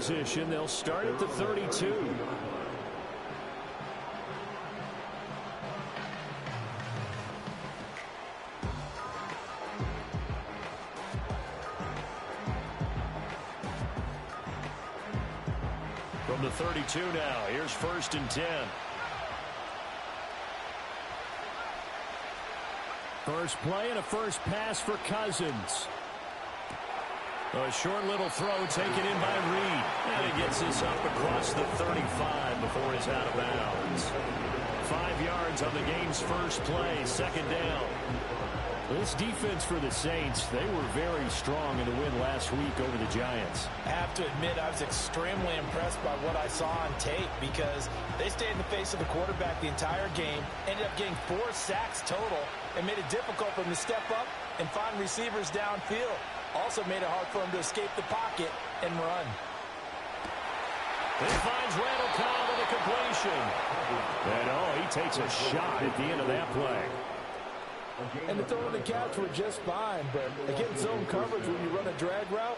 position. They'll start at the 32. From the 32 now, here's 1st and 10. First play and a first pass for Cousins. A short little throw taken in by Reed. And he gets this up across the 35 before he's out of bounds. 5 yards on the game's first play, 2nd down. This defense for the Saints, they were very strong in the win last week over the Giants. I have to admit, I was extremely impressed by what I saw on tape because they stayed in the face of the quarterback the entire game, ended up getting 4 sacks total, and made it difficult for him to step up and find receivers downfield. Also made it hard for him to escape the pocket and run. He finds Randall Cobb with a completion. And he takes a shot at the end of that play. And the throw and the catch were just fine, but against zone coverage when you run a drag route,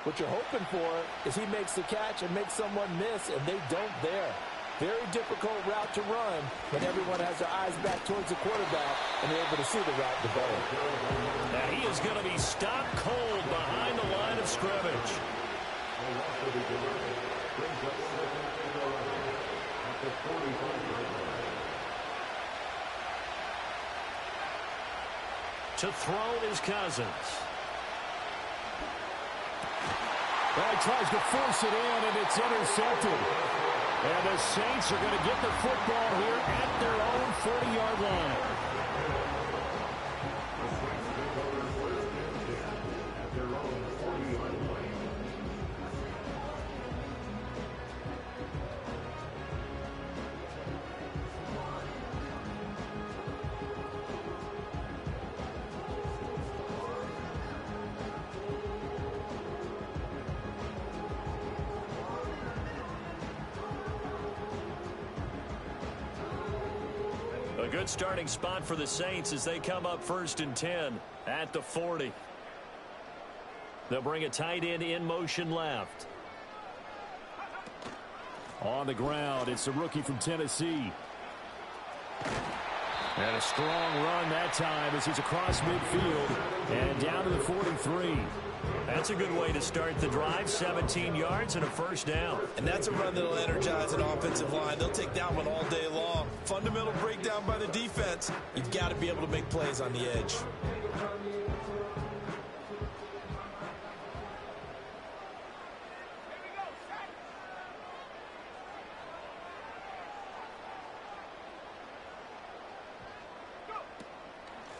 what you're hoping for is he makes the catch and makes someone miss, and they don't there. Very difficult route to run when everyone has their eyes back towards the quarterback and they're able to see the route develop. Now he is going to be stopped cold behind the line of scrimmage. To throw is Cousins. Well, he tries to force it in, and it's intercepted. And the Saints are going to get the football here at their own 40-yard line. A good starting spot for the Saints as they come up 1st and 10 at the 40. They'll bring a tight end in motion left. On the ground, it's the rookie from Tennessee. And a strong run that time as he's across midfield and down to the 43. That's a good way to start the drive. 17 yards and a 1st down. And that's a run that will energize an offensive line. They'll take that one all day long. Fundamental breakdown by the defense. You've got to be able to make plays on the edge.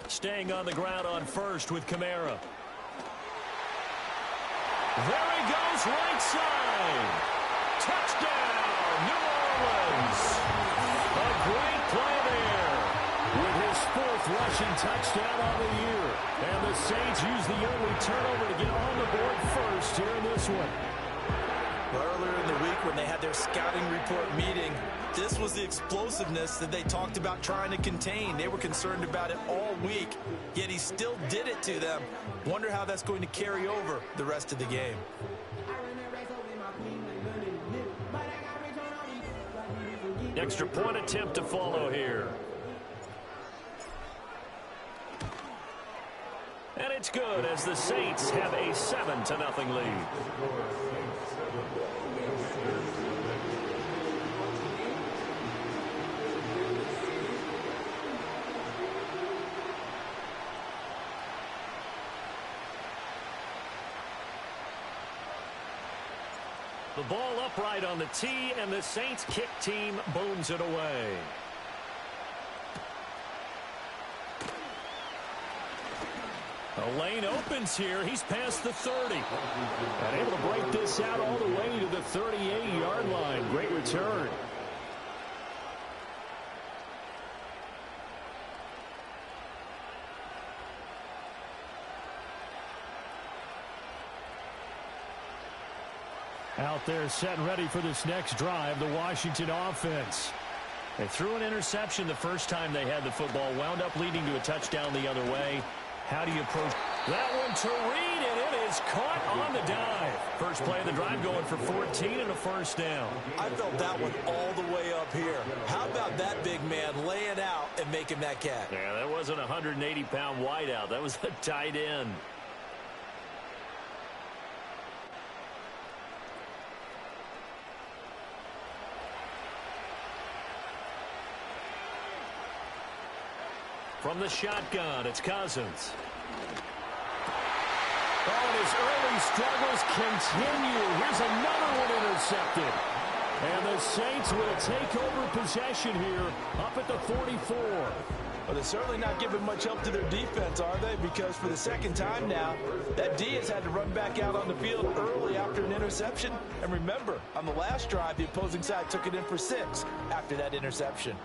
Staying on the ground on 1st with Kamara. There he goes, right side. Touchdown, New Orleans. A great play there with his 4th rushing touchdown on the year. And the Saints use the only turnover to get on the board first here in this one. Earlier in the week when they had their scouting report meeting, this was the explosiveness that they talked about trying to contain. They were concerned about it all week, yet he still did it to them. Wonder how that's going to carry over the rest of the game. Extra point attempt to follow here. And it's good as the Saints have a 7-0 lead. The ball upright on the tee, and the Saints kick team booms it away. The lane opens here. He's past the 30. And able to break this out all the way to the 38-yard line. Great return. Out there set and ready for this next drive, the Washington offense. They threw an interception the first time they had the football, wound up leading to a touchdown the other way. How do you approach that one to Reed? It one is caught on the dive. First play of the drive going for 14 and a first down. I felt that one all the way up here. How about that big man laying out and making that catch? Yeah, that wasn't a 180-pound wideout. That was a tight end. From the shotgun, it's Cousins. Oh, and his early struggles continue. Here's another one intercepted. And the Saints will take over possession here up at the 44. Well, they're certainly not giving much help to their defense, are they? Because for the second time now, that D has had to run back out on the field early after an interception. And remember, on the last drive, the opposing side took it in for 6 after that interception.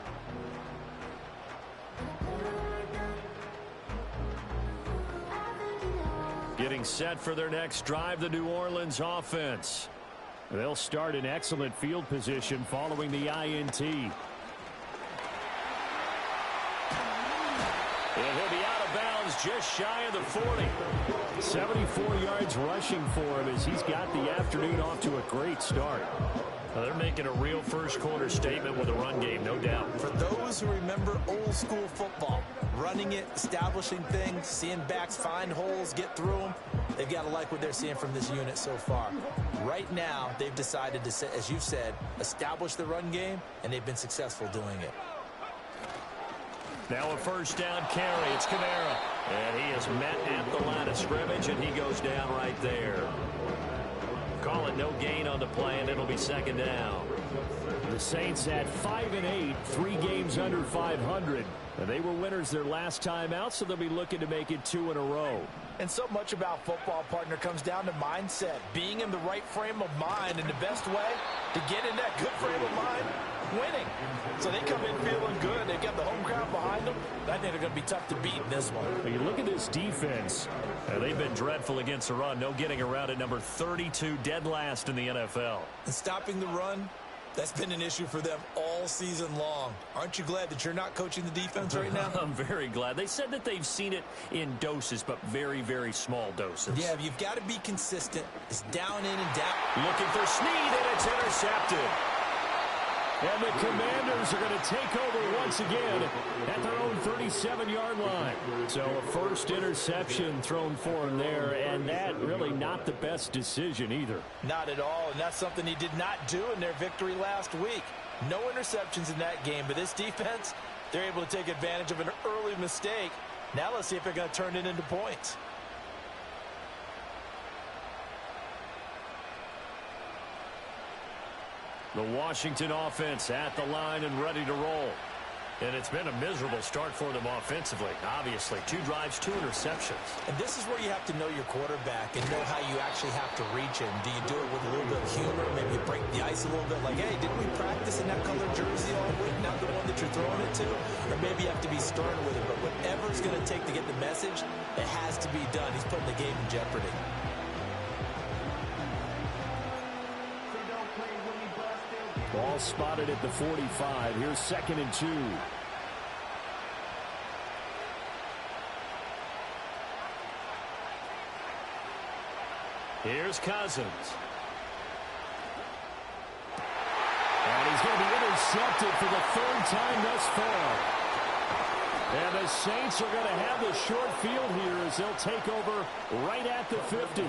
Getting set for their next drive, the New Orleans offense. They'll start in excellent field position following the INT. And he'll be out of bounds just shy of the 40. 74 yards rushing for him as he's got the afternoon off to a great start. Well, they're making a real first-quarter statement with a run game, no doubt. For those who remember old-school football, running it, establishing things, seeing backs find holes, get through them, they've got to like what they're seeing from this unit so far. Right now, they've decided to, as you've said, establish the run game, and they've been successful doing it. Now a first down carry. It's Kamara. And he is met at the line of scrimmage, and he goes down right there. Call it no gain on the play, and it'll be second down. The Saints at 5-8, 3 games under 500. And they were winners their last time out, so they'll be looking to make it 2 in a row. And so much about football, partner, comes down to mindset. Being in the right frame of mind, and the best way to get in that good frame of mind, winning. So they come in feeling good. They've got the home crowd behind them. I think they're going to be tough to beat in this one. When you look at this defense, they've been dreadful against the run. No getting around at number 32, dead last in the NFL. And stopping the run, that's been an issue for them all season long. Aren't you glad that you're not coaching the defense right now? I'm very glad. They said that they've seen it in doses, but very, very small doses. Yeah, you've got to be consistent. It's down in and down. Looking for Snead, and it's intercepted. And the Commanders are going to take over once again at their own 37-yard line. So a first interception thrown for him there, and that really not the best decision either. Not at all, and that's something he did not do in their victory last week. No interceptions in that game, but this defense, they're able to take advantage of an early mistake. Now let's see if they're going to turn it into points. The Washington offense at the line and ready to roll. And it's been a miserable start for them offensively, obviously. 2 drives, 2 interceptions. And this is where you have to know your quarterback and know how you actually have to reach him. Do you do it with a little bit of humor? Maybe you break the ice a little bit like, hey, didn't we practice in that colored jersey all week, not the one that you're throwing it to? Or maybe you have to be stern with it. But whatever it's going to take to get the message, it has to be done. He's putting the game in jeopardy. Ball spotted at the 45. Here's 2nd and 2. Here's Cousins. And he's going to be intercepted for the 3rd time thus far. And the Saints are going to have the short field here as they'll take over right at the 50.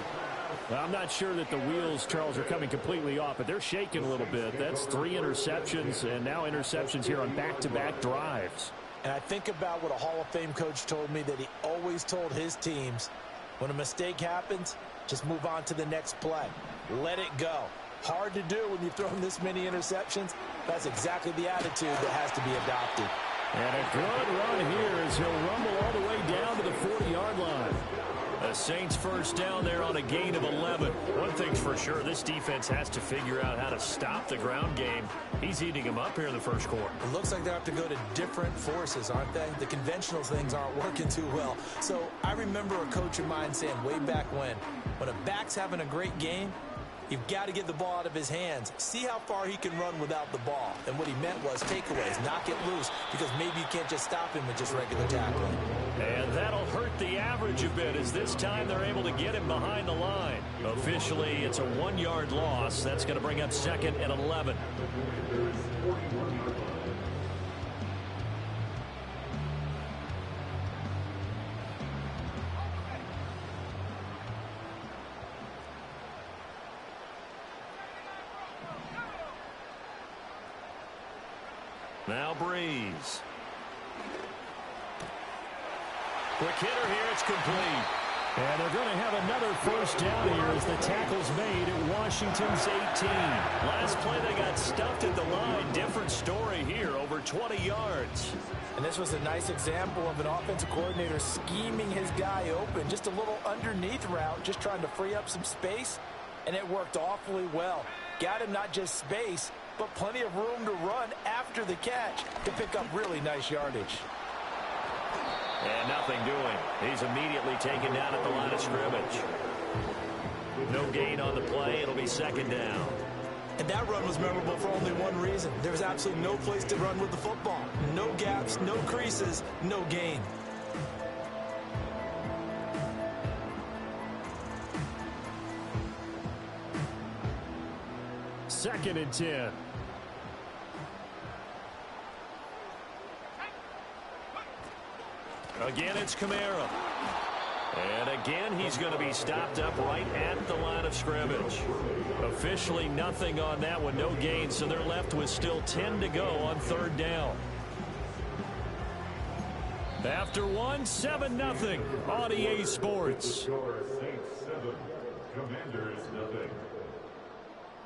I'm not sure that the wheels, Charles, are coming completely off, but they're shaking a little bit. That's 3 interceptions, and now interceptions here on back-to-back drives. And I think about what a Hall of Fame coach told me, that he always told his teams, when a mistake happens, just move on to the next play. Let it go. Hard to do when you've thrown this many interceptions. That's exactly the attitude that has to be adopted. And a good run here as he'll rumble all the way down to the 40-yard line. The Saints first down there on a gain of 11. One thing's for sure, this defense has to figure out how to stop the ground game. He's eating them up here in the first quarter. It looks like they have to go to different forces, aren't they? The conventional things aren't working too well. So I remember a coach of mine saying way back when a back's having a great game, you've got to get the ball out of his hands. See how far he can run without the ball. And what he meant was takeaways, knock it loose, because maybe you can't just stop him with just regular tackling. And that'll hurt the average a bit, as this time they're able to get him behind the line. Officially, it's a 1-yard loss. That's going to bring up 2nd and 11. Now Breeze. Quick hitter here. It's complete. And they're going to have another first down here as the tackle's made at Washington's 18. Last play they got stuffed at the line. Different story here, over 20 yards. And this was a nice example of an offensive coordinator scheming his guy open. Just a little underneath route, just trying to free up some space. And it worked awfully well. Got him not just space, but plenty of room to run after the catch to pick up really nice yardage. And nothing doing. He's immediately taken down at the line of scrimmage. No gain on the play. It'll be 2nd down. And that run was memorable for only one reason. There was absolutely no place to run with the football. No gaps, no creases, no gain. Second and 10. Again, it's Kamara. And again, he's going to be stopped up right at the line of scrimmage. Officially nothing on that one, no gain, so they're left with still 10 to go on 3rd down. After 1, 7-0 on EA Sports.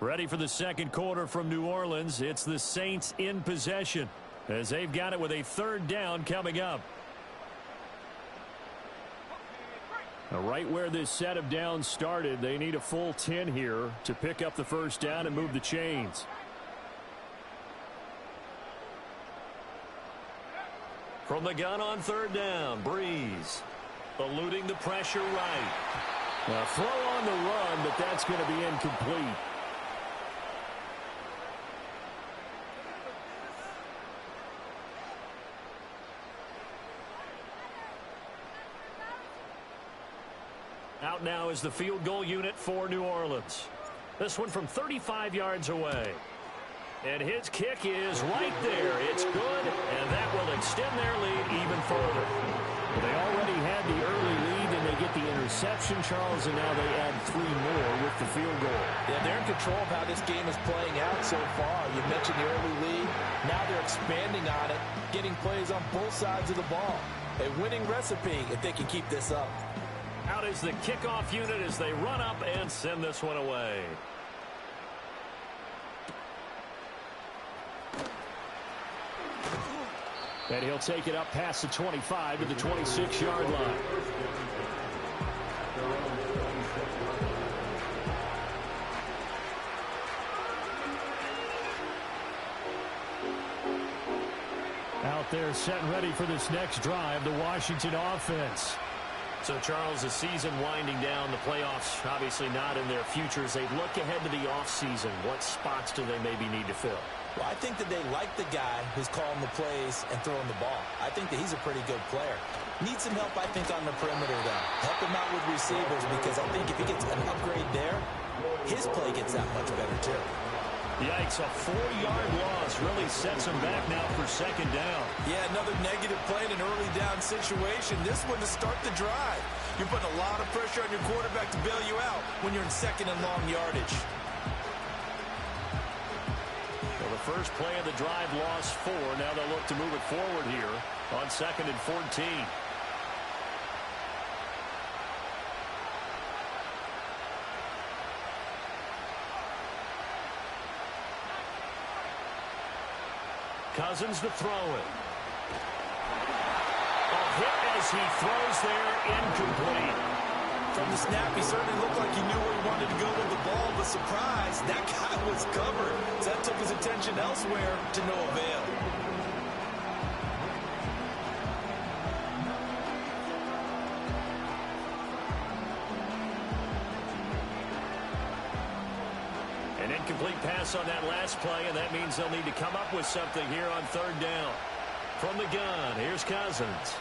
Ready for the second quarter from New Orleans. It's the Saints in possession as they've got it with a 3rd down coming up. Now, right where this set of downs started, they need a full 10 here to pick up the first down and move the chains. From the gun on 3rd down, Breeze eluding the pressure right. Now, throw on the run, but that's going to be incomplete. Out now is the field goal unit for New Orleans. This one from 35 yards away. And his kick is right there. It's good, and that will extend their lead even further. Well, they already had the early lead, and they get the interception, Charles, and now they add 3 more with the field goal. Yeah, they're in control of how this game is playing out so far. You mentioned the early lead. Now they're expanding on it, getting plays on both sides of the ball. A winning recipe if they can keep this up. Out is the kickoff unit as they run up and send this one away. And he'll take it up past the 25 to the 26-yard line. Out there set and ready for this next drive, the Washington offense. So, Charles, the season winding down, the playoffs obviously not in their futures. They look ahead to the offseason. What spots do they maybe need to fill? Well, I think that they like the guy who's calling the plays and throwing the ball. I think that he's a pretty good player. Needs some help, I think, on the perimeter, though. Help him out with receivers, because I think if he gets an upgrade there, his play gets that much better, too. Yikes, a 4-yard loss really sets him back now for 2nd down. Yeah, another negative play in an early down situation. This one to start the drive. You're putting a lot of pressure on your quarterback to bail you out when you're in 2nd and long yardage. Well, the first play of the drive lost 4. Now they'll look to move it forward here on 2nd and 14. Cousins to throw it. A hit as he throws there, incomplete. From the snap, he certainly looked like he knew where he wanted to go with the ball, but surprise, that guy was covered. So that took his attention elsewhere to no avail. An incomplete pass on that last play, and that means they'll need to come up with something here on 3rd down. From the gun, here's Cousins.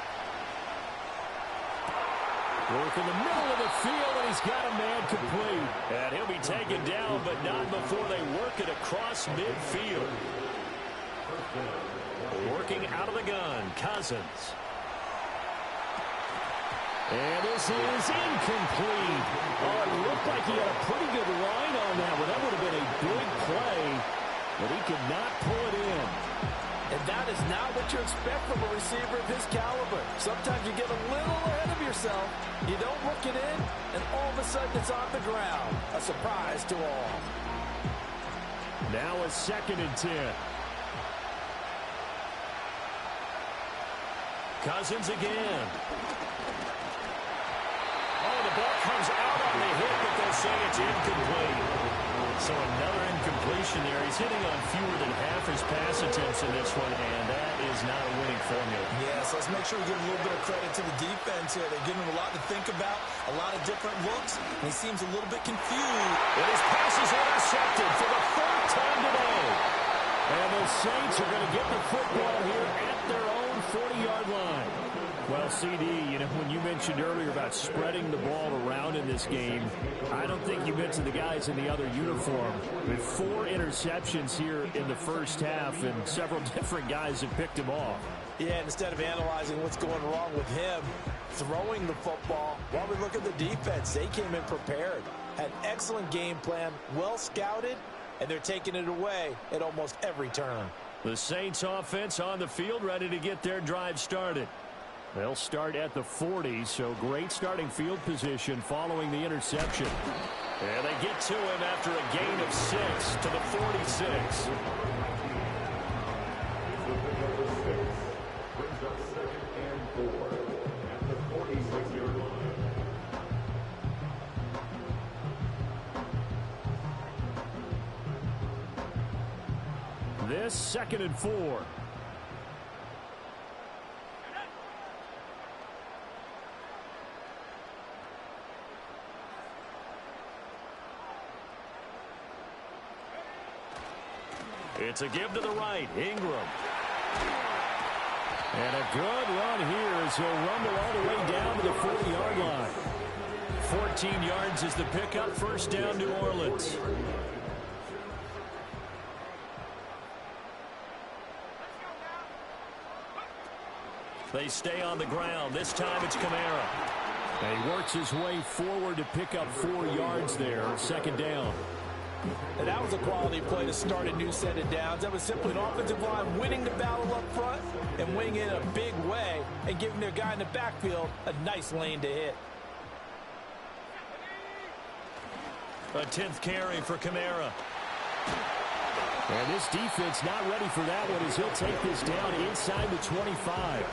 Work in the middle of the field, and he's got a man complete. And he'll be taken down, but not before they work it across midfield. Working out of the gun, Cousins. And this is incomplete. Oh, it looked like he had a pretty good line on that one. That would have been a big play, but he could not pull it in. And that is not what you expect from a receiver of his caliber. Sometimes you get a little ahead of yourself. You don't look it in, and all of a sudden it's on the ground. A surprise to all. Now a 2nd and 10. Cousins again. Oh, the ball comes out on the hit, but they'll say it's incomplete. So another incompletion there. He's hitting on fewer than half his pass attempts in this one, and that is not a winning formula. Yes, let's make sure we give a little bit of credit to the defense here. They're giving him a lot to think about, a lot of different looks, and he seems a little bit confused. And his pass is intercepted for the 3rd time today. And the Saints are going to get the football here at their own 40-yard line. Well, CD, when you mentioned earlier about spreading the ball around in this game, I don't think you mentioned the guys in the other uniform. With 4 interceptions here in the first half, and several different guys have picked him off. Yeah, and instead of analyzing what's going wrong with him, throwing the football, while we look at the defense, they came in prepared. Had excellent game plan, well scouted, and they're taking it away at almost every turn. The Saints offense on the field, ready to get their drive started. They'll start at the 40, so great starting field position following the interception. And they get to him after a gain of 6 to the 46. This 2nd and 4. It's a give to the right, Ingram. And a good run here as he'll rumble all the way down to the 40-yard line. 14 yards is the pickup, 1st down, New Orleans. They stay on the ground. This time it's Kamara. And he works his way forward to pick up 4 yards there, 2nd down. And that was a quality play to start a new set of downs. That was simply an offensive line winning the battle up front and winning it in a big way and giving their guy in the backfield a nice lane to hit. A 10th carry for Kamara. And this defense not ready for that one as he'll take this down inside the 25.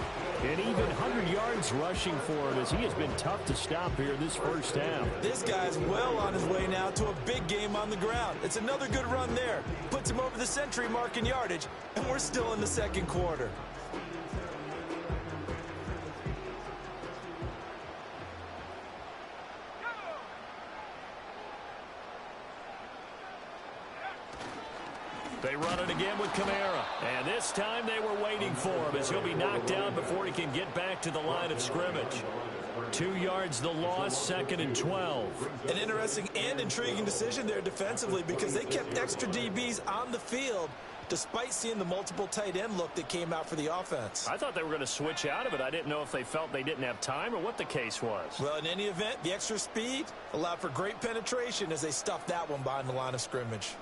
And even 100 yards rushing for him as he has been tough to stop here this first half. This guy's well on his way now to a big game on the ground. It's another good run there. Puts him over the century mark in yardage, and we're still in the 2nd quarter. They run it again with Kamara. And this time they were waiting for him as he'll be knocked down before he can get back to the line of scrimmage. 2 yards the loss, 2nd and 12. An interesting and intriguing decision there defensively because they kept extra DBs on the field despite seeing the multiple tight end look that came out for the offense. I thought they were going to switch out of it. I didn't know if they felt they didn't have time or what the case was. Well, in any event, the extra speed allowed for great penetration as they stuffed that one behind the line of scrimmage.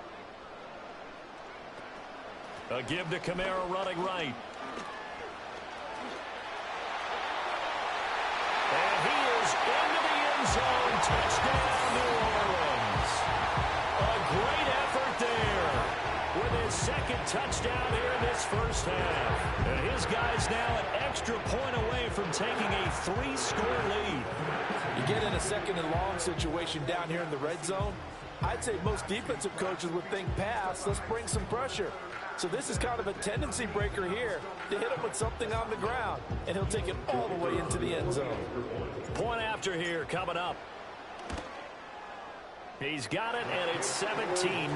A give to Kamara running right. And he is into the end zone. Touchdown, New Orleans. A great effort there with his 2nd touchdown here in this first half. And his guy's now an extra point away from taking a 3-score lead. You get in a 2nd and long situation down here in the red zone, I'd say most defensive coaches would think pass, let's bring some pressure. So this is kind of a tendency breaker here to hit him with something on the ground, and he'll take it all the way into the end zone. Point after here coming up. He's got it, and it's 17-0.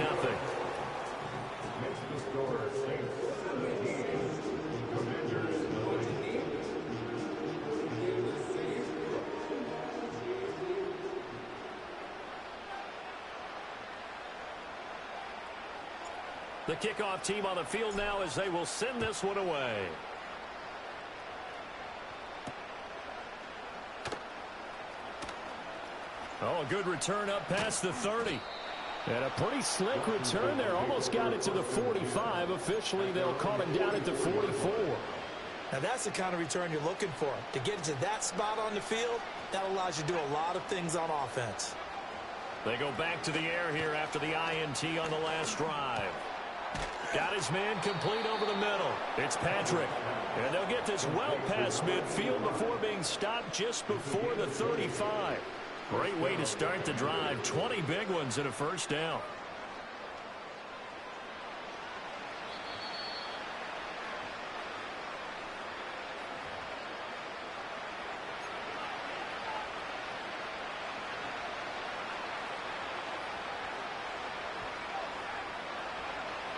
The kickoff team on the field now as they will send this one away. Oh, a good return up past the 30. And a pretty slick return there. Almost got it to the 45. Officially, they'll call him down at the 44. Now, that's the kind of return you're looking for. To get into that spot on the field, that allows you to do a lot of things on offense. They go back to the air here after the INT on the last drive. Got his man complete over the middle. It's Patrick. And they'll get this well past midfield before being stopped just before the 35. Great way to start the drive. 20 big ones and a first down.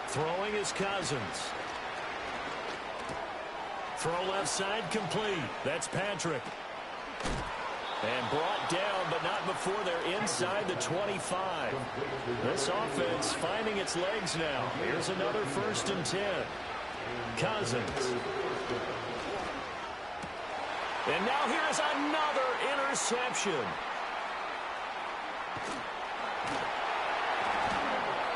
Throwing is Cousins. Throw left side complete. That's Patrick. And brought down, but not before they're inside the 25. This offense finding its legs now. Here's another 1st and 10. Cousins. And now here's another interception.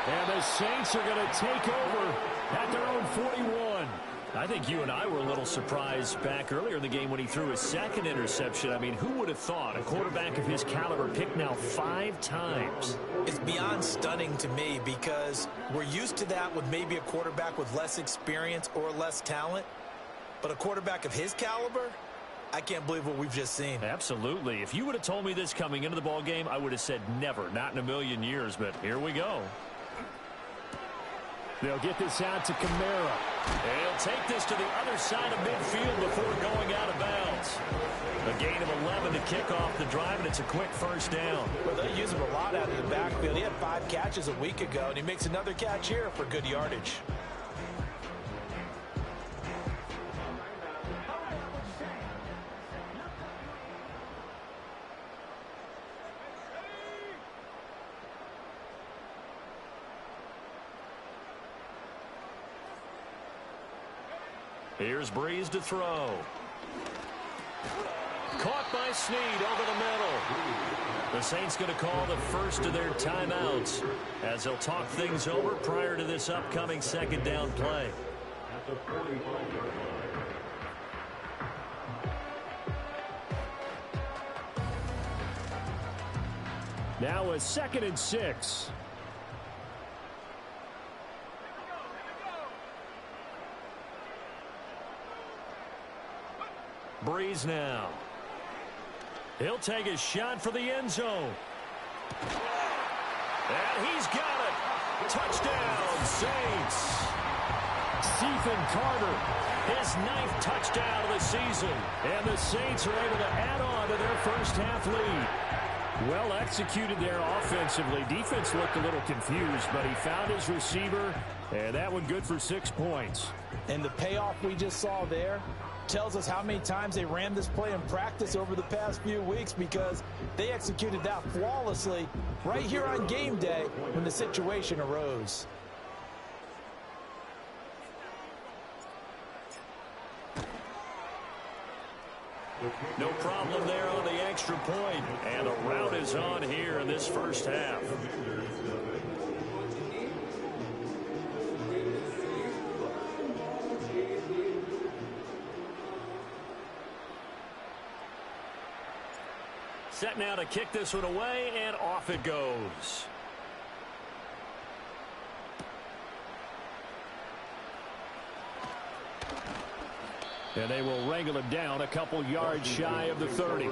And the Saints are going to take over at their own 41. I think you and I were a little surprised back earlier in the game when he threw his 2nd interception. I mean, who would have thought a quarterback of his caliber picked now 5 times? It's beyond stunning to me because we're used to that with maybe a quarterback with less experience or less talent. But a quarterback of his caliber, I can't believe what we've just seen. Absolutely. If you would have told me this coming into the ball game, I would have said never, not in a million years. But here we go. They'll get this out to Kamara. And he'll take this to the other side of midfield before going out of bounds. A gain of 11 to kick off the drive, and it's a quick first down. Well, they use him a lot out of the backfield. He had 5 catches a week ago, and he makes another catch here for good yardage. Here's Breeze to throw. Caught by Snead over the middle. The Saints going to call the first of their timeouts as they'll talk things over prior to this upcoming 2nd down play. Now a 2nd and 6. Breeze now. He'll take a shot for the end zone. And he's got it. Touchdown, Saints. Stephen Carter. His 9th touchdown of the season. And the Saints are able to add on to their first half lead. Well executed there offensively. Defense looked a little confused, but he found his receiver, and that one good for 6 points. And the payoff we just saw there tells us how many times they ran this play in practice over the past few weeks, because they executed that flawlessly right here on game day when the situation arose. No problem there on the extra point. And a rout is on here in this first half. Set now to kick this one away, and off it goes. And they will wrangle him down a couple yards shy of the 30.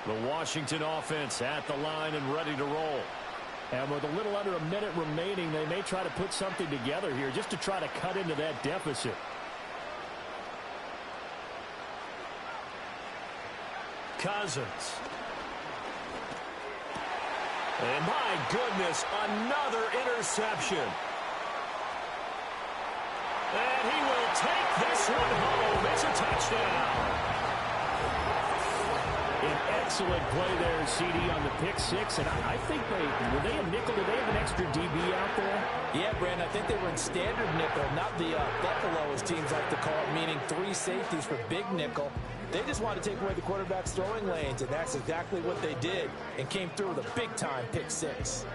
The Washington offense at the line and ready to roll. And with a little under a minute remaining, they may try to put something together here just to try to cut into that deficit. Cousins. And my goodness, another interception. And he will take this one home. It's a touchdown. An excellent play there, CD, on the pick six. And I think were they a nickel? Did they have an extra DB out there? Yeah, Brandon, I think they were in standard nickel, not the Buffalo, as teams like to call it, meaning 3 safeties for big nickel. They just wanted to take away the quarterback's throwing lanes, and that's exactly what they did, and came through with a big-time pick six.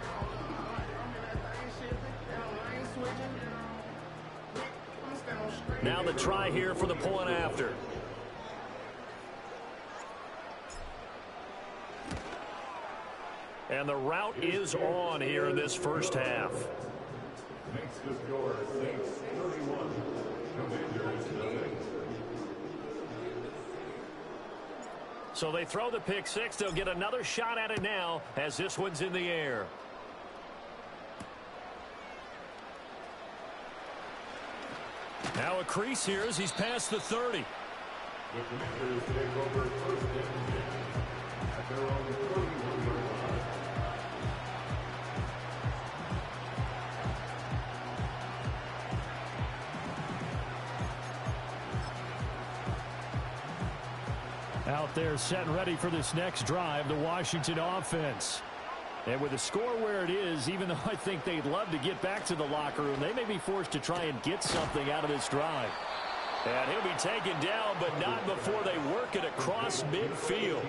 Now the try here for the point after. And the route is on here in this first half. Makes the score Saints 31, Commanders nothing. So they throw the pick six. They'll get another shot at it now as this one's in the air. Now a crease here as he's past the 30. The Commanders take over first and 10 at their own 31-yard line. Out there set and ready for this next drive, the Washington offense. And with the score where it is, even though I think they'd love to get back to the locker room, they may be forced to try and get something out of this drive. And he'll be taken down, but not before they work it across midfield.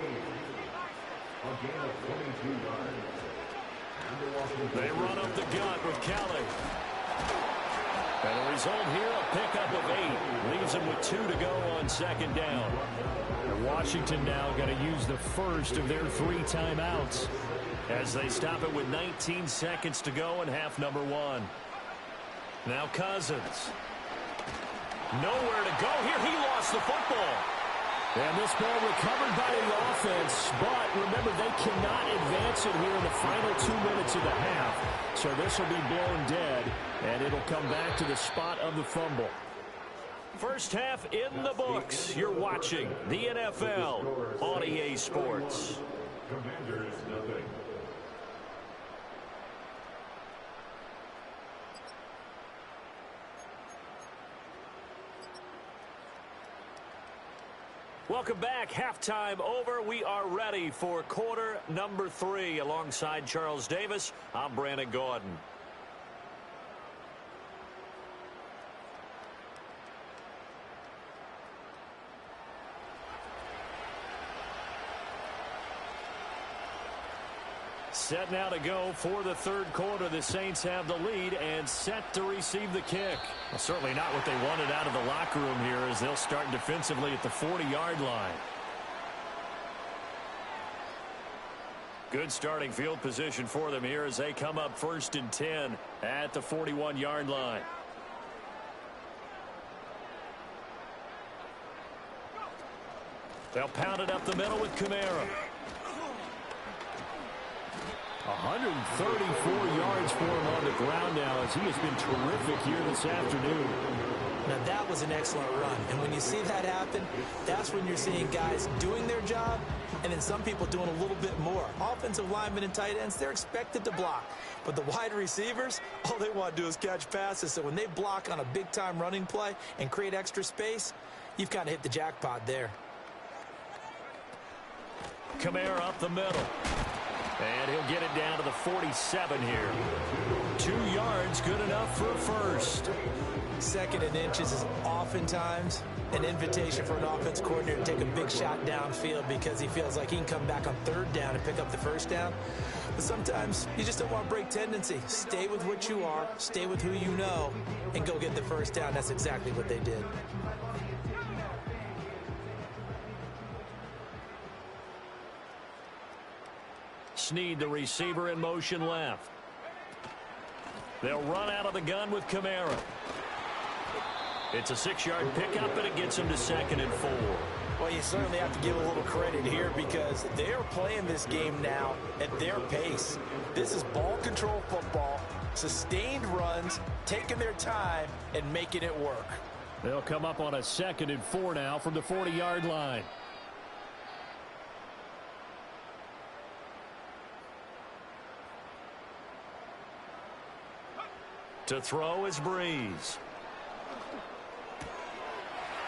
They run up the gut with Kelly. And the result here, a pickup of 8. Leaves them with 2 to go on second down. Washington now got to use the first of their 3 timeouts as they stop it with 19 seconds to go in half number 1. Now Cousins. Nowhere to go here. He lost the football. And this ball recovered by the offense, but remember, they cannot advance it here in the final 2 minutes of the half. So this will be blown dead, and it'll come back to the spot of the fumble. First half in the books. You're watching the NFL on EA Sports. Commanders nothing. Welcome back. Halftime over. We are ready for quarter number 3. Alongside Charles Davis, I'm Brandon Gaudin. Set now to go for the third quarter. The Saints have the lead and set to receive the kick. Well, certainly not what they wanted out of the locker room here as they'll start defensively at the 40-yard line. Good starting field position for them here as they come up 1st and 10 at the 41-yard line. They'll pound it up the middle with Kamara. 134 yards for him on the ground now as he has been terrific here this afternoon. Now that was an excellent run, and when you see that happen, that's when you're seeing guys doing their job and then some people doing a little bit more. Offensive linemen and tight ends, they're expected to block, but the wide receivers, all they want to do is catch passes. So when they block on a big-time running play and create extra space, you've kind of hit the jackpot there. Kamara up the middle. And he'll get it down to the 47 here. 2 yards, good enough for a first. 2nd and inches is oftentimes an invitation for an offense coordinator to take a big shot downfield because he feels like he can come back on 3rd down and pick up the first down. But sometimes you just don't want to break tendency. Stay with what you are, stay with who you know, and go get the first down. That's exactly what they did. Snead, the receiver, in motion left. They'll run out of the gun with Kamara. It's a 6-yard pickup, and it gets him to 2nd and 4. Well, you certainly have to give a little credit here because they're playing this game now at their pace. This is ball control football, sustained runs, taking their time, and making it work. They'll come up on a 2nd and 4 now from the 40-yard line. To throw is Breeze.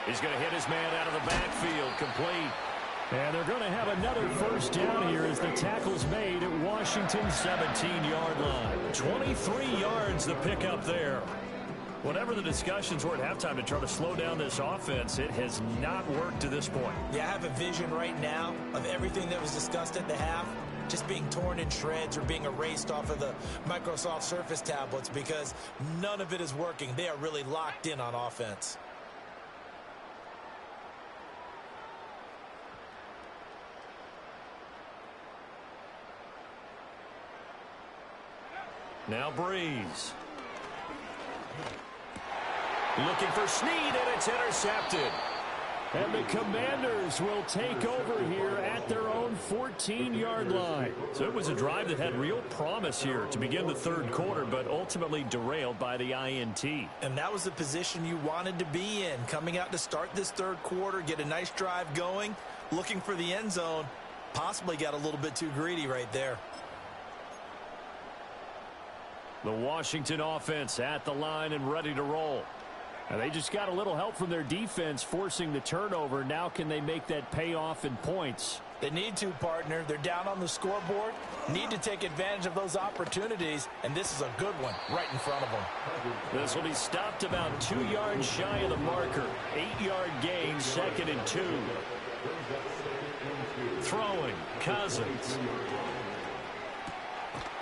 He's going to hit his man out of the backfield, complete. And they're going to have another first down here as the tackle's made at Washington's 17-yard line. 23 yards to pick up there. Whatever the discussions were at halftime to try to slow down this offense, it has not worked to this point. Yeah, I have a vision right now of everything that was discussed at the half just being torn in shreds or being erased off of the Microsoft Surface tablets because none of it is working. They are really locked in on offense. Now Breeze. Looking for Snead, and it's intercepted. And the Commanders will take over here at their own 14-yard line. So it was a drive that had real promise here to begin the third quarter, but ultimately derailed by the INT. And that was the position you wanted to be in, coming out to start this third quarter, get a nice drive going, looking for the end zone, possibly got a little bit too greedy right there. The Washington offense at the line and ready to roll. And they just got a little help from their defense forcing the turnover. Now can they make that pay off in points? They need to, partner. They're down on the scoreboard. Need to take advantage of those opportunities, and this is a good one right in front of them. This will be stopped about 2 yards shy of the marker. 8-yard gain, 2nd and 2. Throwing, Cousins.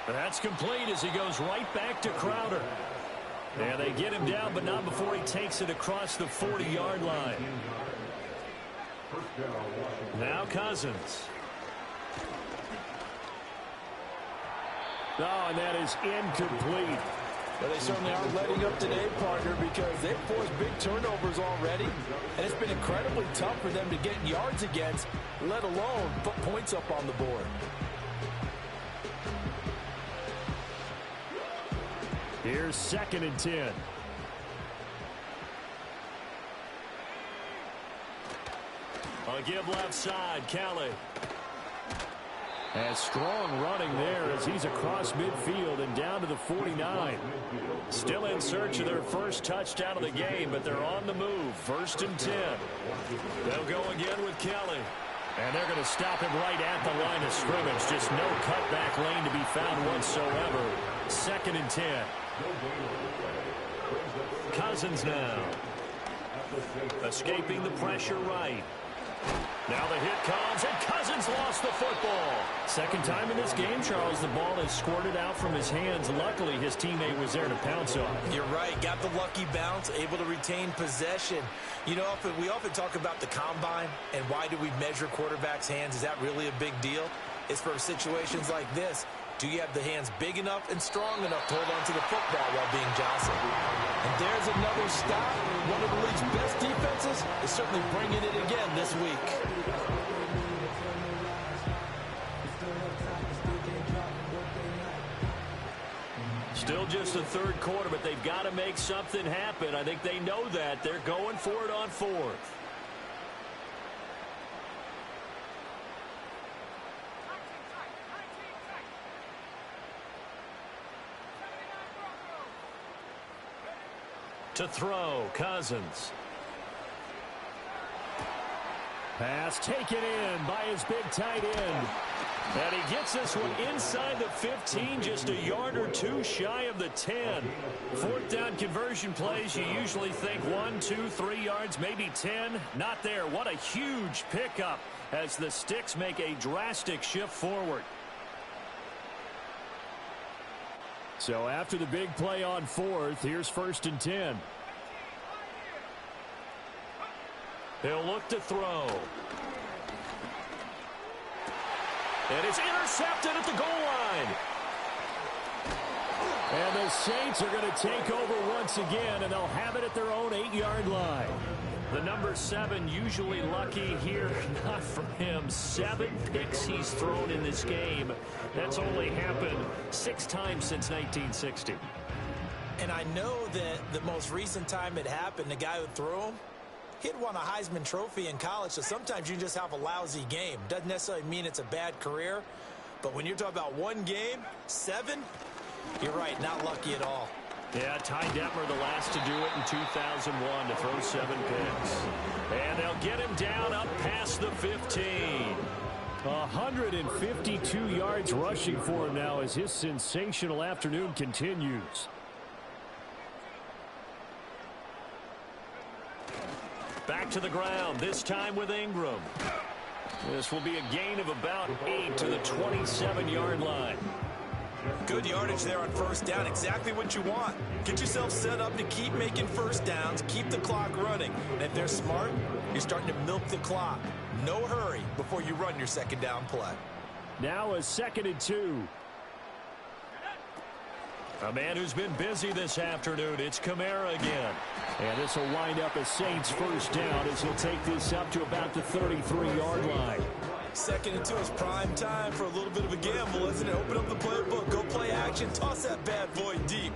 That's complete as he goes right back to Crowder. And they get him down, but not before he takes it across the 40-yard line. Now Cousins. Oh, and that is incomplete. But they certainly aren't letting up today, partner, because they've forced big turnovers already. And it's been incredibly tough for them to get yards against, let alone put points up on the board. Here's 2nd and 10. A give left side, Kelly. And strong running there as he's across midfield and down to the 49. Still in search of their first touchdown of the game, but they're on the move. 1st and 10. They'll go again with Kelly. And they're going to stop him right at the line of scrimmage. Just no cutback lane to be found whatsoever. 2nd and 10. Cousins now. Escaping the pressure right. Now the hit comes, and Cousins lost the football. Second time in this game, Charles, the ball has squirted out from his hands. Luckily, his teammate was there to pounce on it. You're right. Got the lucky bounce, able to retain possession. You know, we often talk about the combine and why do we measure quarterbacks' hands. Is that really a big deal? It's for situations like this. Do you have the hands big enough and strong enough to hold on to the football while being jostled? And there's another stop. One of the league's best defenses is certainly bringing it again this week. Still just the third quarter, but they've got to make something happen. I think they know that. They're going for it on 4th. To throw, Cousins. Pass taken in by his big tight end. And he gets this one inside the 15, just a yard or two shy of the 10. 4th down conversion plays, you usually think 1, 2, 3 yards, maybe 10. Not there. What a huge pickup as the Sticks make a drastic shift forward. So after the big play on 4th, here's 1st and 10. He'll look to throw. And it's intercepted at the goal line. And the Saints are going to take over once again, and they'll have it at their own 8-yard line. The number 7 usually lucky here. Not for him. 7 picks he's thrown in this game. That's only happened 6 times since 1960. And I know that the most recent time it happened, the guy who threw him, he'd won a Heisman Trophy in college, so sometimes you just have a lousy game. Doesn't necessarily mean it's a bad career, but when you're talking about one game, 7, you're right, not lucky at all. Yeah, Ty Detmer, the last to do it in 2001 to throw 7 picks. And they'll get him down up past the 15. 152 yards rushing for him now as his sensational afternoon continues. Back to the ground, this time with Ingram. This will be a gain of about 8 to the 27-yard line. Good yardage there on first down. Exactly what you want. Get yourself set up to keep making first downs, keep the clock running. And if they're smart, you're starting to milk the clock. No hurry before you run your second down play. Now a 2nd and 2. A man who's been busy this afternoon, it's Kamara again. And this will wind up a Saints first down as he'll take this up to about the 33-yard line. 2nd and 2 is prime time for a little bit of a gamble, isn't it? Open up the playbook, go play action, toss that bad boy deep.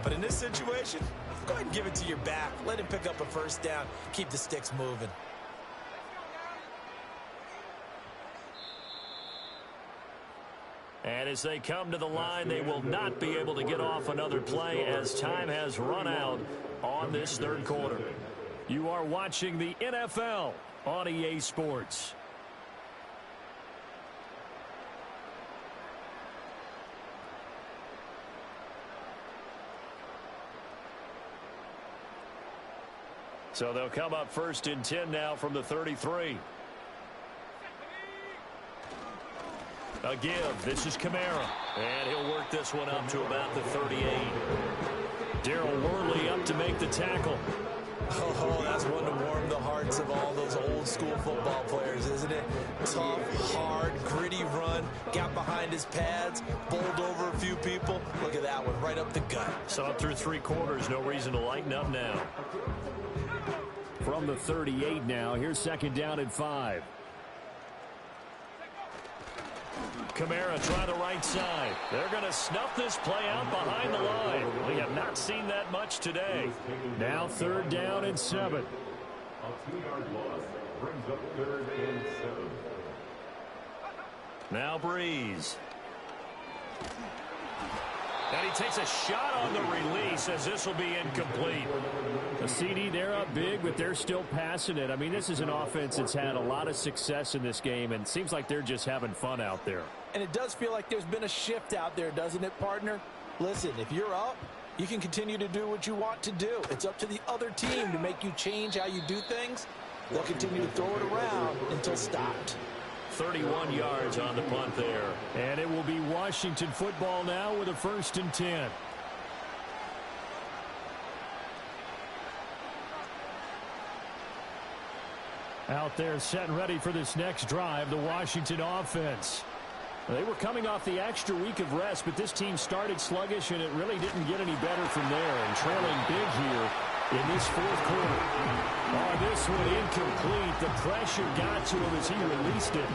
But in this situation, go ahead and give it to your back. Let him pick up a first down. Keep the sticks moving. And as they come to the line, they will not be able to get off another play as time has run out on this third quarter. You are watching the NFL on EA Sports. So they'll come up 1st and 10 now from the 33. A give. This is Kamara. And he'll work this one up to about the 38. Daryl Worley up to make the tackle. Oh, that's one to warm the hearts of all those old school football players, isn't it? Tough, hard, gritty run. Got behind his pads, bowled over a few people. Look at that one, right up the gut. So up through 3 quarters, no reason to lighten up now. From the 38 now, here's 2nd down and 5. Kamara try the right side. They're going to snuff this play out behind the line. We have not seen that much today. Now 3rd down and 7. A 2-yard loss brings up 3rd and 7. Now Breeze. And he takes a shot on the release as this will be incomplete. A CD, they're up big, but they're still passing it. I mean, this is an offense that's had a lot of success in this game, and it seems like they're just having fun out there. And it does feel like there's been a shift out there, doesn't it, partner? Listen, if you're up, you can continue to do what you want to do. It's up to the other team to make you change how you do things. They'll continue to throw it around until stopped. 31 yards on the punt there. And it will be Washington football now with a 1st and 10. Out there set and ready for this next drive, the Washington offense. They were coming off the extra week of rest, but this team started sluggish, and it really didn't get any better from there. And trailing big here in this 4th quarter. Oh, this one incomplete. The pressure got to him as he released it.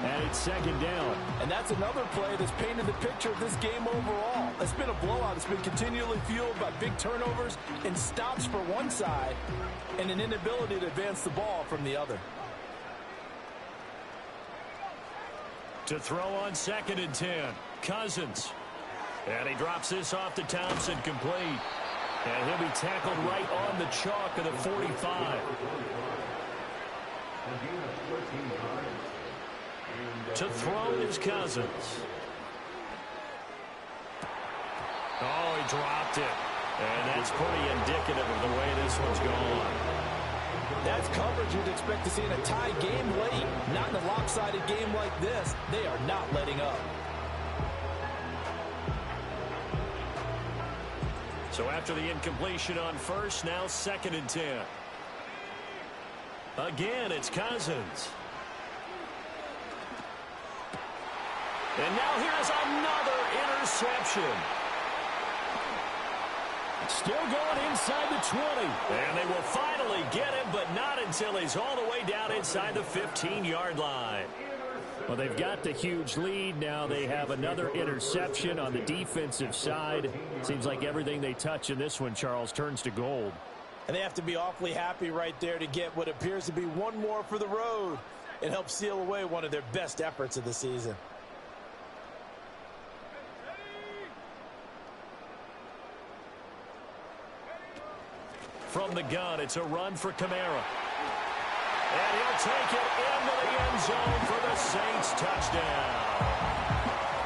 And it's 2nd down. And that's another play that's painted the picture of this game overall. It's been a blowout. It's been continually fueled by big turnovers and stops for one side and an inability to advance the ball from the other. To throw on 2nd and 10. Cousins. And he drops this off to Thompson, complete. And he'll be tackled right on the chalk of the 45. To throw is Cousins. Oh, he dropped it. And that's pretty indicative of the way this one's gone. That's coverage you'd expect to see in a tie game late. Not in a lopsided game like this. They are not letting up. So after the incompletion on 1st, now 2nd and 10. Again, it's Cousins. And now here's another interception. Still going inside the 20. And they will finally get him, but not until he's all the way down inside the 15-yard line. Well, they've got the huge lead. Now they have another interception on the defensive side. Seems like everything they touch in this one, Charles, turns to gold. And they have to be awfully happy right there to get what appears to be one more for the road and help seal away one of their best efforts of the season. from the gun. It's a run for Kamara. And he'll take it into the end zone for the Saints touchdown.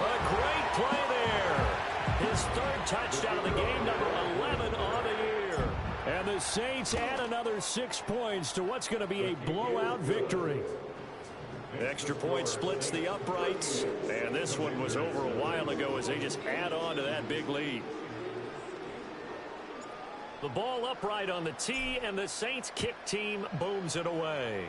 A great play there. His third touchdown of the game, number 11 on the year. And the Saints add another 6 points to what's going to be a blowout victory. Extra point splits the uprights. And this one was over a while ago as they just add on to that big lead. The ball upright on the tee, and the Saints kick team booms it away.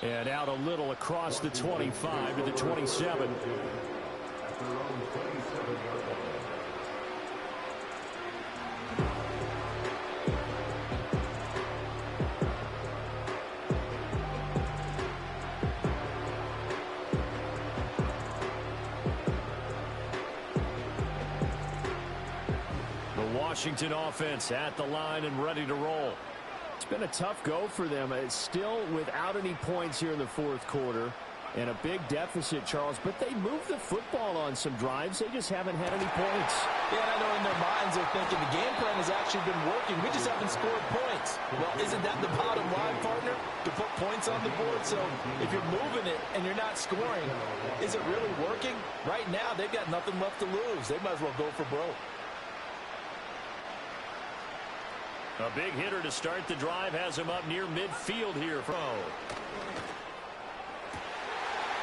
And out a little across the 25 to the 27. Washington offense at the line and ready to roll. It's been a tough go for them. It's still without any points here in the fourth quarter and a big deficit, Charles, but they moved the football on some drives. They just haven't had any points. Yeah, I know in their minds they're thinking the game plan has actually been working. We just haven't scored points. Well, isn't that the bottom line, partner? To put points on the board. So if you're moving it and you're not scoring, is it really working? Right now, they've got nothing left to lose. They might as well go for broke. A big hitter to start the drive has him up near midfield here.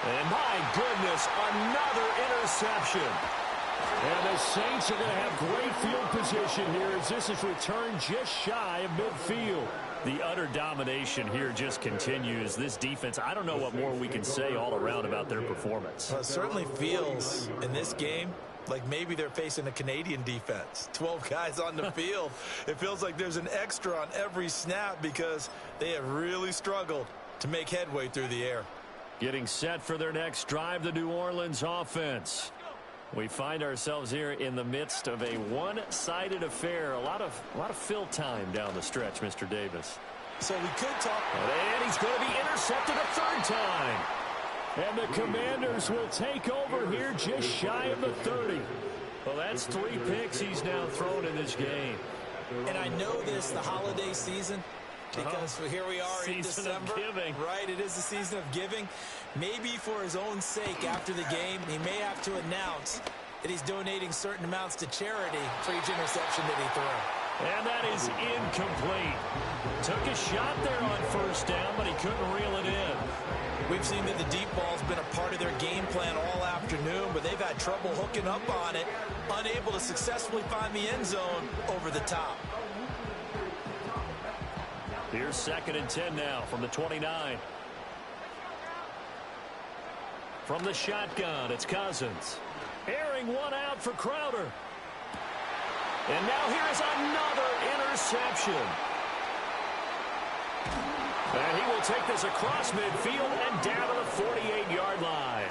And my goodness, another interception. And the Saints are going to have great field position here as this is returned just shy of midfield. The utter domination here just continues. This defense, I don't know what more we can say all around about their performance. Well, it certainly feels in this game like maybe they're facing a Canadian defense. 12 guys on the field. It feels like there's an extra on every snap because they have really struggled to make headway through the air. Getting set for their next drive, the New Orleans offense. We find ourselves here in the midst of a one-sided affair. A lot of fill time down the stretch, Mr. Davis. So we could talk. And he's going to be intercepted a third time. And the Commanders will take over here just shy of the 30. Well, that's 3 picks he's now thrown in this game. And I know this, the holiday season, because here we are in December. Season of giving. Right, it is the season of giving. Maybe for his own sake after the game, he may have to announce that he's donating certain amounts to charity for each interception that he threw. And that is incomplete. Took a shot there on first down, but he couldn't reel it in. We've seen that the deep ball's been a part of their game plan all afternoon, but they've had trouble hooking up on it, unable to successfully find the end zone over the top. Here's 2nd and 10 now from the 29. From the shotgun, it's Cousins. Airing one out for Crowder. And now here's another interception. And he will take this across midfield and down to the 48-yard line.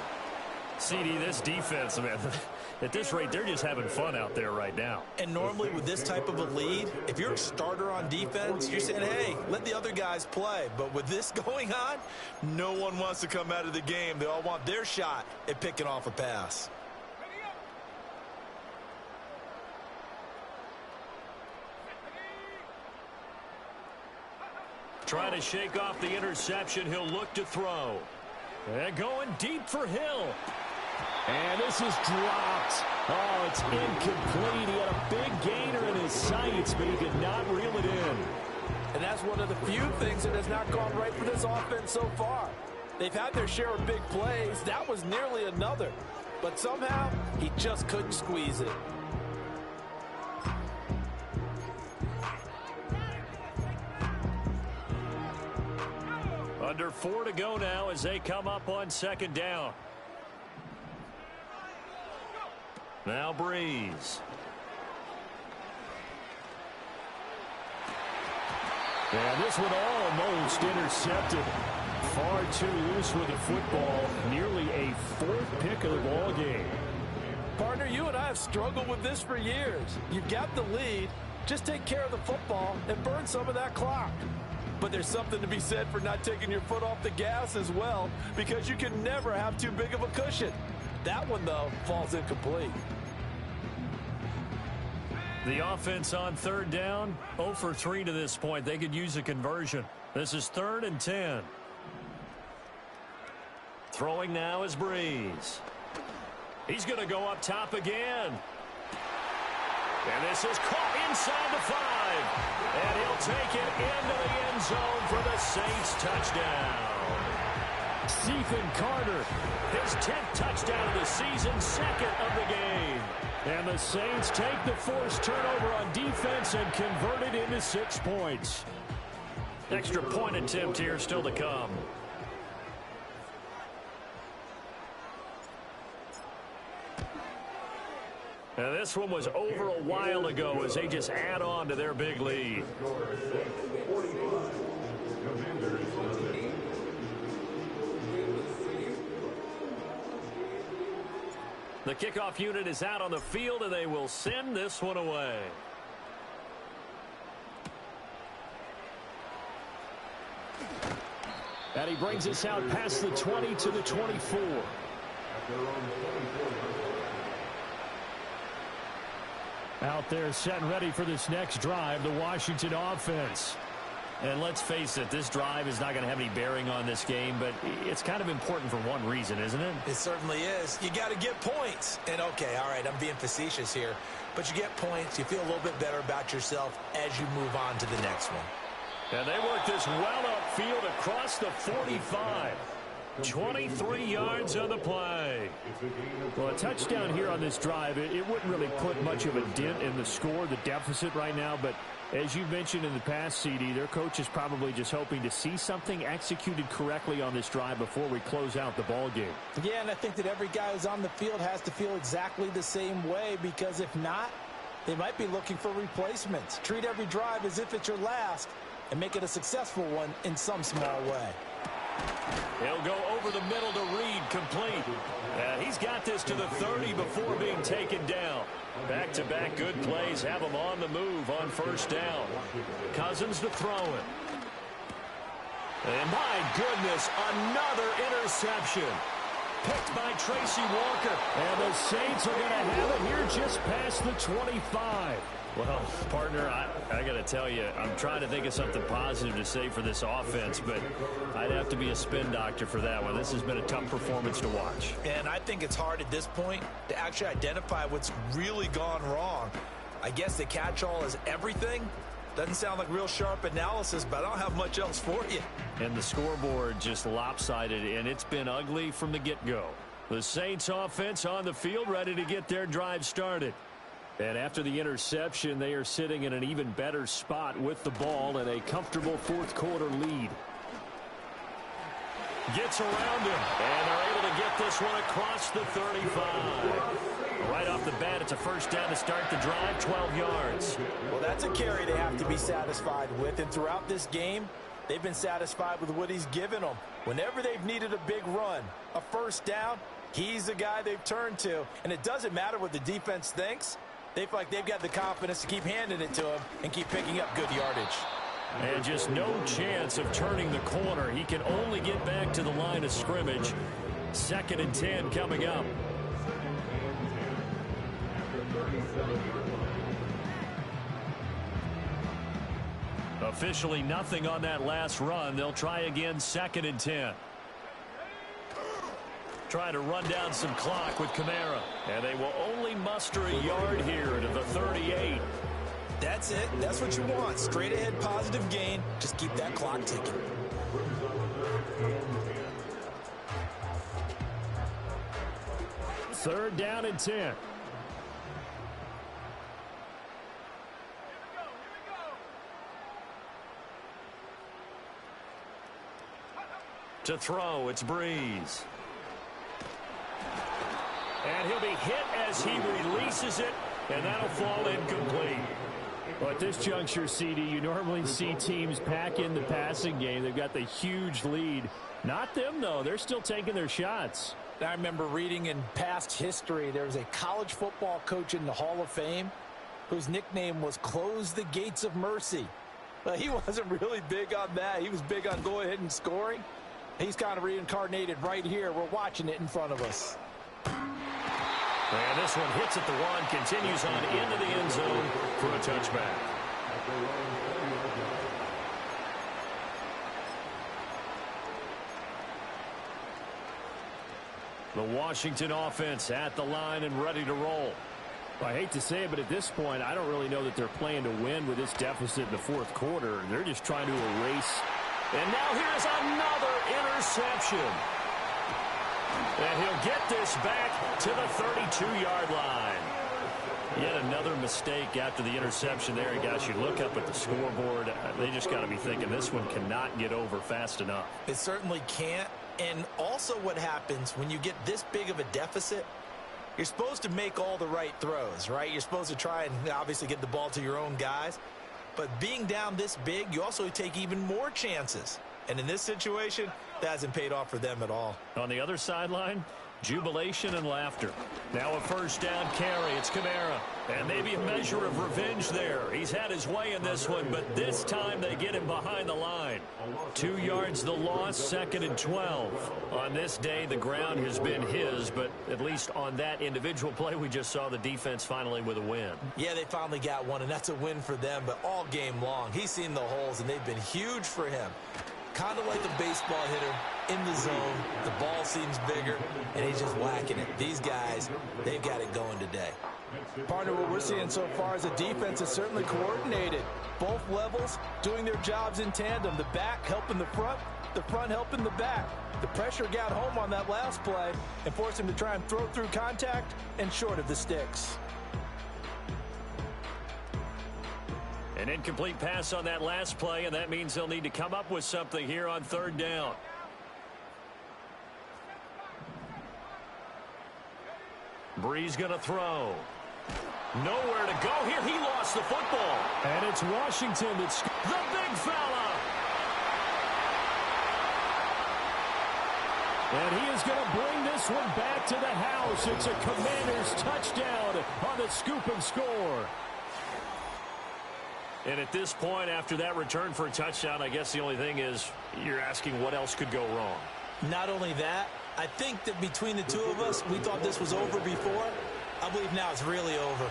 CD, this defense, man, at this rate, they're just having fun out there right now. And normally with this type of a lead, if you're a starter on defense, you're saying, hey, let the other guys play. But with this going on, no one wants to come out of the game. They all want their shot at picking off a pass. Trying to shake off the interception. He'll look to throw. And going deep for Hill. And this is dropped. Oh, it's incomplete. He had a big gainer in his sights, but he could not reel it in. And that's one of the few things that has not gone right for this offense so far. They've had their share of big plays. That was nearly another. But somehow, he just couldn't squeeze it. Under 4 to go now as they come up on 2nd down. Now Breeze. And this one almost intercepted. Far too loose with the football. Nearly a 4th pick of the ball game. Partner, you and I have struggled with this for years. You've got the lead. Just take care of the football and burn some of that clock. But there's something to be said for not taking your foot off the gas as well, because you can never have too big of a cushion. That one, though, falls incomplete. The offense on third down, 0 for 3 to this point. They could use a conversion. This is 3rd and 10. Throwing now is Breeze. He's going to go up top again. And this is caught inside the 5. And he'll take it into the end zone for the Saints touchdown. Stephen Carter, His 10th touchdown of the season, 2nd of the game. and the Saints take the forced turnover on defense and convert it into 6 points. Extra point attempt here still to come. Now this one was over a while ago as they just add on to their big lead. The kickoff unit is out on the field, and they will send this one away. And he brings us out past the 20 to the 24. Out there set and ready for this next drive, the Washington offense. And let's face it, this drive is not going to have any bearing on this game, but it's kind of important for one reason, isn't it? It certainly is. You got to get points. And, okay, all right, I'm being facetious here. But you get points, you feel a little bit better about yourself as you move on to the next one. And they work this well upfield across the 45. 23 yards on the play. Well, a touchdown here on this drive, it wouldn't really put much of a dent in the score, the deficit right now, but as you mentioned in the past, CD, their coach is probably just hoping to see something executed correctly on this drive before we close out the ball game. Yeah, and I think that every guy who's on the field has to feel exactly the same way, because if not, they might be looking for replacements. Treat every drive as if it's your last and make it a successful one in some small way. He'll go over the middle to Reed, complete. He's got this to the 30 before being taken down. Back-to-back good plays have him on the move on first down. Cousins to throw it. And my goodness, another interception. Picked by Tracy Walker. And the Saints are going to have it here just past the 25. Well, partner, I got to tell you, I'm trying to think of something positive to say for this offense, but I'd have to be a spin doctor for that one. This has been a tough performance to watch. And I think it's hard at this point to actually identify what's really gone wrong. I guess the catch-all is everything. Doesn't sound like real sharp analysis, but I don't have much else for you. And the scoreboard just lopsided, and it's been ugly from the get-go. The Saints offense on the field ready to get their drive started. And after the interception, they are sitting in an even better spot with the ball and a comfortable fourth-quarter lead. Gets around him, and they're able to get this one across the 35. Right off the bat, it's a first down to start the drive, 12 yards. Well, that's a carry they have to be satisfied with, and throughout this game, they've been satisfied with what he's given them. Whenever they've needed a big run, a first down, he's the guy they've turned to. And it doesn't matter what the defense thinks. They feel like they've got the confidence to keep handing it to him and keep picking up good yardage. And just no chance of turning the corner. He can only get back to the line of scrimmage. 2nd and 10 coming up. Officially nothing on that last run. They'll try again, 2nd and 10. Trying to run down some clock with Kamara. And they will only muster a yard here to the 38. That's it. That's what you want. Straight ahead positive gain. Just keep that clock ticking. Third down and 10. To throw, it's Breeze. And he'll be hit as he releases it, and that'll fall incomplete. Well, at this juncture, CD, you normally see teams pack in the passing game. They've got the huge lead. Not them, though. They're still taking their shots. I remember reading in past history, there was a college football coach in the Hall of Fame whose nickname was Close the Gates of Mercy. But he wasn't really big on that. He was big on go ahead and scoring. He's kind of reincarnated right here. We're watching it in front of us. And this one hits at the 1, continues on into the end zone for a touchback. The Washington offense at the line and ready to roll. I hate to say it, but at this point, I don't really know that they're playing to win with this deficit in the fourth quarter. They're just trying to erase. And now here's another interception. And he'll get this back to the 32-yard line. Yet another mistake after the interception there. And guys, you look up at the scoreboard, they just got to be thinking this one cannot get over fast enough. It certainly can't. And also what happens when you get this big of a deficit, you're supposed to make all the right throws, right? You're supposed to try and obviously get the ball to your own guys. But being down this big, you also take even more chances. And in this situation, that hasn't paid off for them at all. On the other sideline, jubilation and laughter. Now a first down carry. It's Kamara. And maybe a measure of revenge there. He's had his way in this one, but this time they get him behind the line. 2 yards the loss, 2nd and 12. On this day, the ground has been his, but at least on that individual play, we just saw the defense finally with a win. Yeah, they finally got one, and that's a win for them, but all game long, he's seen the holes, and they've been huge for him. Kind of like a baseball hitter in the zone. The ball seems bigger, and he's just whacking it. These guys, they've got it going today. Partner, what we're seeing so far is the defense is certainly coordinated. Both levels doing their jobs in tandem. The back helping the front helping the back. The pressure got home on that last play and forced him to try and throw through contact and short of the sticks. An incomplete pass on that last play, and that means they'll need to come up with something here on 3rd down. Breeze going to throw. Nowhere to go here. He lost the football. And it's Washington that's the big fella. And he is going to bring this one back to the house. It's a Commanders touchdown on the scoop and score. And at this point, after that return for a touchdown, I guess the only thing is you're asking what else could go wrong. Not only that, I think that between the two of us, we thought this was over before. I believe now it's really over.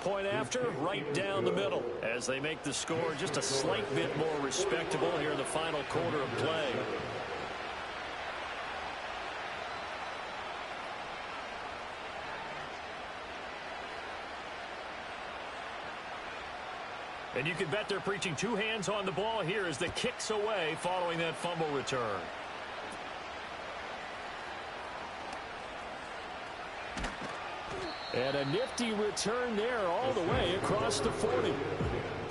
Point after, right down the middle, as they make the score just a slight bit more respectable here in the final quarter of play. And you can bet they're preaching 2 hands on the ball here as the kicks away following that fumble return. And a nifty return there all the way across the 40.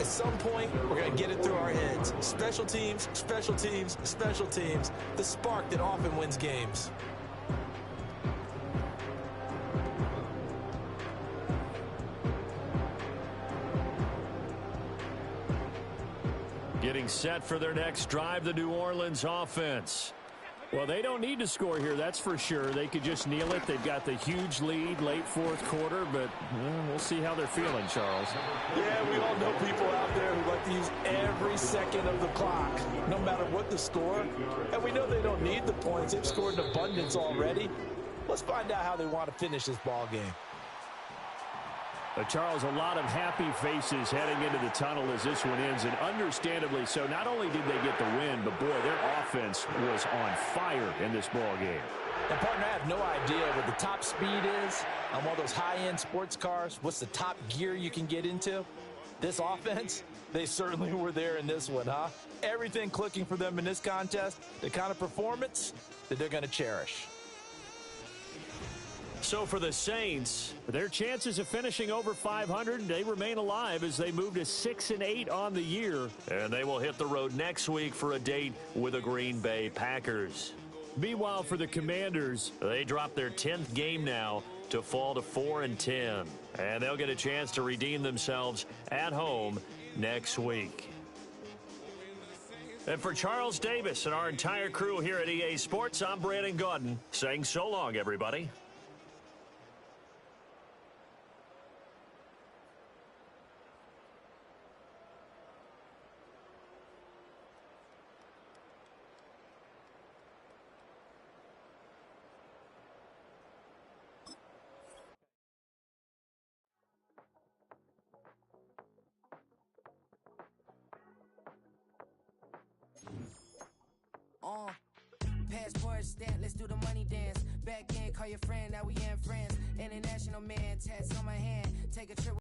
At some point, we're going to get it through our heads. Special teams, special teams, special teams. The spark that often wins games. Getting set for their next drive, the New Orleans offense. Well, they don't need to score here, that's for sure. They could just kneel it. They've got the huge lead late fourth quarter, but we'll see how they're feeling, Charles. Yeah, we all know people out there who like to use every second of the clock, no matter what the score. And we know they don't need the points. They've scored in abundance already. Let's find out how they want to finish this ball game. Charles, a lot of happy faces heading into the tunnel as this one ends, and understandably so. Not only did they get the win, but boy, their offense was on fire in this ball game. And partner, I have no idea what the top speed is on one of those high-end sports cars. What's the top gear you can get into? This offense, they certainly were there in this one, huh? Everything clicking for them in this contest, the kind of performance that they're going to cherish. So for the Saints, their chances of finishing over 500, they remain alive as they move to 6-8 on the year. And they will hit the road next week for a date with the Green Bay Packers. Meanwhile, for the Commanders, they drop their 10th game now to fall to 4-10. And they'll get a chance to redeem themselves at home next week. And for Charles Davis and our entire crew here at EA Sports, I'm Brandon Gaudin saying so long, everybody. Passport stamp, let's do the money dance. Back in, call your friend, now we in friends. International man, tats on my hand. Take a trip.